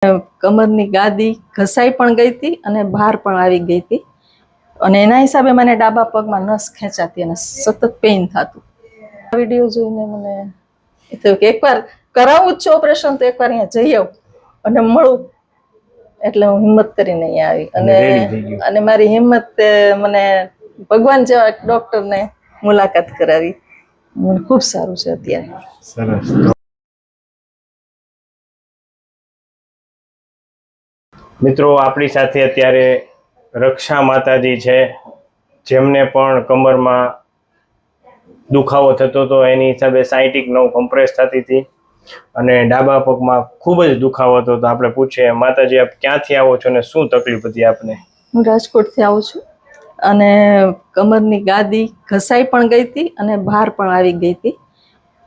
કમરની ગાદી ઘસાઈ પણ ગઈ હતી અને બહાર પણ આવી ગઈ હતી અને એના હિસાબે મને ડાબા પગમાં નસ ખેંચાતી અને સતત પેઇન થતું. આ વિડીયો જોઈને મને થયું કે એકવાર કરાવવું જ છે ઓપરેશન તો એકવાર અહીંયા જઈ આવું અને મળું. એટલે હું હિંમત કરીને અહીંયા આવી અને મારી હિંમત મને ભગવાન જેવા ડોક્ટરને મુલાકાત કરાવી. મને ખૂબ સારું છે અત્યારે. સરસ. મિત્રો આપણી સાથે અત્યારે રક્ષા માતાજી છે, જેમને પણ કમરમાં દુખાવો થતો હતો, એની હિસાબે સાયટિક નવ કમ્પ્રેસ થતી હતી અને ડાબા પગમાં ખૂબ જ દુખાવો હતો. તો આપણે પૂછીએ, માતાજી આપ ક્યાંથી આવો છો અને શું તકલીફ હતી આપને? હું રાજકોટથી આવું છું અને કમરની ગાદી ઘસાઈ પણ ગઈ હતી અને બહાર પણ આવી ગઈ હતી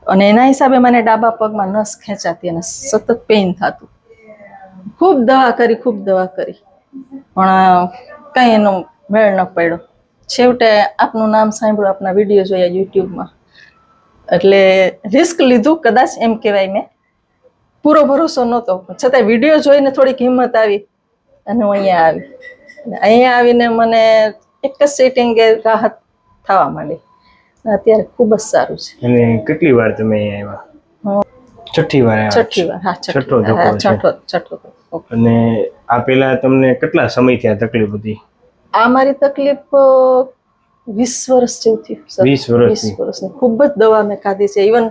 અને એના હિસાબે મને ડાબા પગમાં નસ ખેંચાતી અને સતત પેઇન થતું. ખૂબ દવા કરી પણ કંઈ એનો મેળ ન પડ્યો. છેવટે આપનું નામ સાંભળ્યું, આપના વિડીયો જોયા યુટ્યુબમાં, એટલે રિસ્ક લીધું કદાચ એમ કહેવાય. મેં પૂરો ભરોસો નહોતો, છતાં વિડીયો જોઈને થોડીક હિંમત આવી અને હું અહીંયા આવી. અહીંયા આવીને મને એક જ સેટિંગે રાહત થવા માંડી. અત્યારે ખૂબ જ સારું છે. અને કેટલી વાર તમે અહીંયા આવ્યા? છઠ્ઠી વાર. હા, છઠ્ઠો. અને આ પેલા તમને કેટલા સમય થયા તકલીફ હતી? આ મારી તકલીફ 20 વર્ષ જેવું થયું. 20 વર્ષની. ખૂબ જ દવા મેં ખાધી છે. ઇવન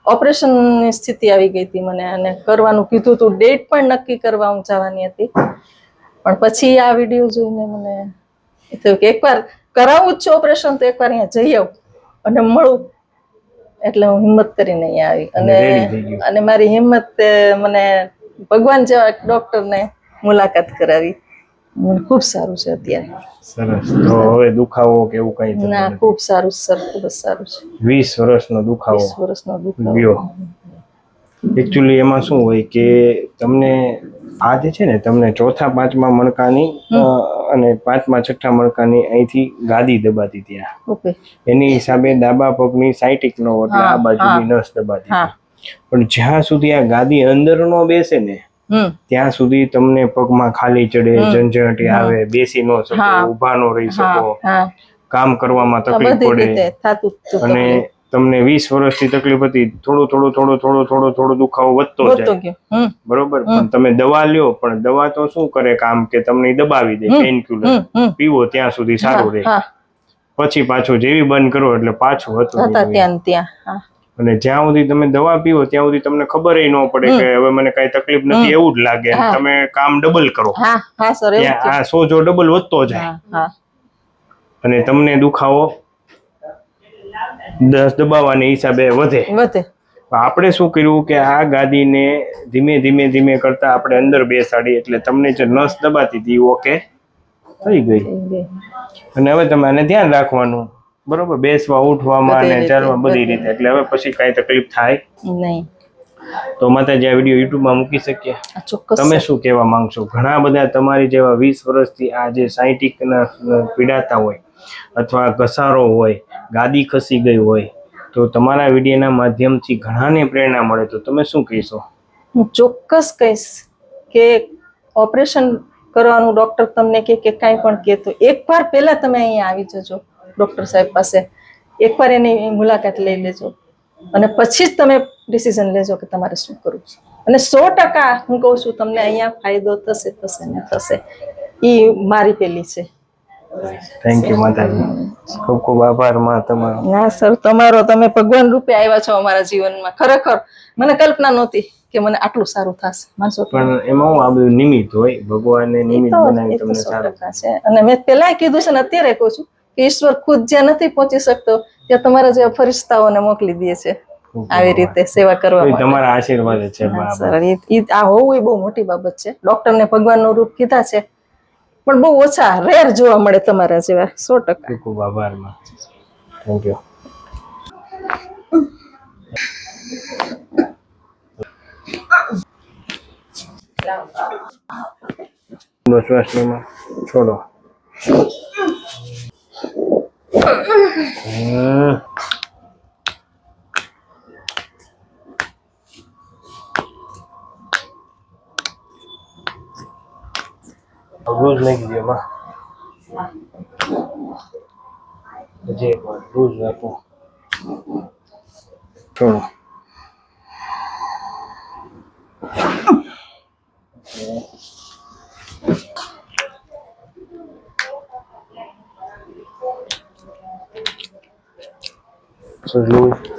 ઓપરેશનની સ્થિતિ આવી ગઈ હતી મને અને કરવાનું કીધું હતું. ડેટ પણ નક્કી કરવા હું જવાની હતી, પણ પછી આ વિડીયો જોઈને મને થયું કે એકવાર કરાવવું જ છે ઓપરેશન તો એકવાર અહીંયા જઈ આવું અને મળું. એટલે હું હિંમત કરીને અહીંયા આવી અને મારી હિંમત મને ભગવાન જેવા ડોક્ટરને મુલાકાત કરાવી. મને ખૂબ સારું છે અત્યારે. સરસ. તો હવે દુખાવો કે એવું કઈ? ના, ખૂબ સારું સર, ખૂબ જ સારું છે. 20 વર્ષનો દુખાવો. 20 વર્ષનો દુખાવો. એકચ્યુઅલી એમાં શું હોય કે તમને આ જે છે ને, તમને ચોથા પાંચમા મણકાની અને પાંચમા છઠ્ઠા મણકાની અહીંથી ગાદી દબાતી ત્યાં. એની હિસાબે ડાબા પગની સાયટિક નો એટલે આ બાજુની નસ દબાતી. પણ જ્યાં સુધી આ ગાદી અંદર નો બેસે ને ત્યાં સુધી તમને પગમાં ખાલી ચડે, ઝંઝટી આવે, બેસી ન શકો, ઊભા ન રહી શકો, કામ કરવામાં તકલીફ પડે. અને તમને 20 વર્ષથી તકલીફ હતી, થોડો દુખાવો વધતો જાય, બરોબર. પણ તમે દવા લ્યો, પણ દવા તો શું કરે કામ કે તમને દબાવી દે. પેનક્યુલર પીવો ત્યાં સુધી સારું રહે, પછી પાછું જેવી બંધ કરો એટલે પાછું હતું. અને જ્યાં સુધી તમે દવા પીવો ત્યાં સુધી તમને ખબર ન પડે કે હવે મને કઈ તકલીફ નથી એવું જ લાગે. તમે કામ ડબલ કરો, આ સોજો ડબલ વધતો જાય અને તમને દુખાવો દબાવવાની હિસાબે વધે. આપણે શું કર્યું કે આ ગાદીને ધીમે કરતા આપણે અંદર બેસાડી, એટલે તમને જે નસ દબાતી હતી ઓકે થઈ ગઈ. અને હવે તમે આને ધ્યાન રાખવાનું, બરોબર, બેસવા ઉઠવામાં અને ચાલવા બધી રીતે. એટલે હવે પછી કઈ તકલીફ થાય નહીં. તો માતાજી આ વિડીયો યુટ્યુબમાં મૂકી શકીએ? તમે શું કહેવા માંગશો? ઘણા બધા તમારી જેવા 20 વર્ષથી આ જે સાયટિક પીડાતા હોય અથવા ઘસારો હોય, ગાદી ખસી ગઈ હોય, તો તમારા વિડીયોના માધ્યમથી ઘણાને પ્રેરણા મળે, તો તમે શું કહેશો? હું ચોક્કસ કહીશ કે ઓપરેશન કરવાનું ડોક્ટર તમને કે કાંઈ પણ કહે તો એકવાર પહેલા તમે અહીંયા આવી જજો ડોક્ટર સાહેબ પાસે, એકવાર એની મુલાકાત લઈ લેજો અને પછી જ તમે ડિસિઝન લેજો કે તમારે શું કરવું છે. અને 100% હું કહું છું તમને અહીંયા ફાયદો થશે. એ મારી પેલી છે. થેન્ક યુ માતાજી, ખૂબ ખૂબ આભાર માં તમારો. ના સર, તમારો, તમે ભગવાન રૂપે આવ્યા છો અમારા જીવનમાં. ખરેખર મને કલ્પના નહોતી કે મને આટલું સારું થશે. માનશો? પણ એમાં આ બધું નિમિત્ત હોય, ભગવાને નિમિત્ત બનાવી તમને સારું છે. અને મેં પહેલા કીધું છે ને અત્યારે કહું છું કે ઈશ્વર ખુદ જ્યાં નથી પહોંચી શકતો ત્યાં તમારા જેવા ફરિશ્તાઓને મોકલી દે છે આવી રીતે સેવા કરવા માટે. તમારા આશીર્વાદ છે. આ હોવું એ બહુ મોટી બાબત છે. ડોક્ટરને ભગવાનનું રૂપ કીધા છે, પણ બહુ ઓછા, રેર જોવા મળે તમારા જેવા. 100%. ખૂબ આભાર માં. Thank you. શ્વાસ લેમાં છોડો. લૂઝ નાખી દો એમાં. હજી એક વાર લૂઝ નાખો થોડું. લૂઝ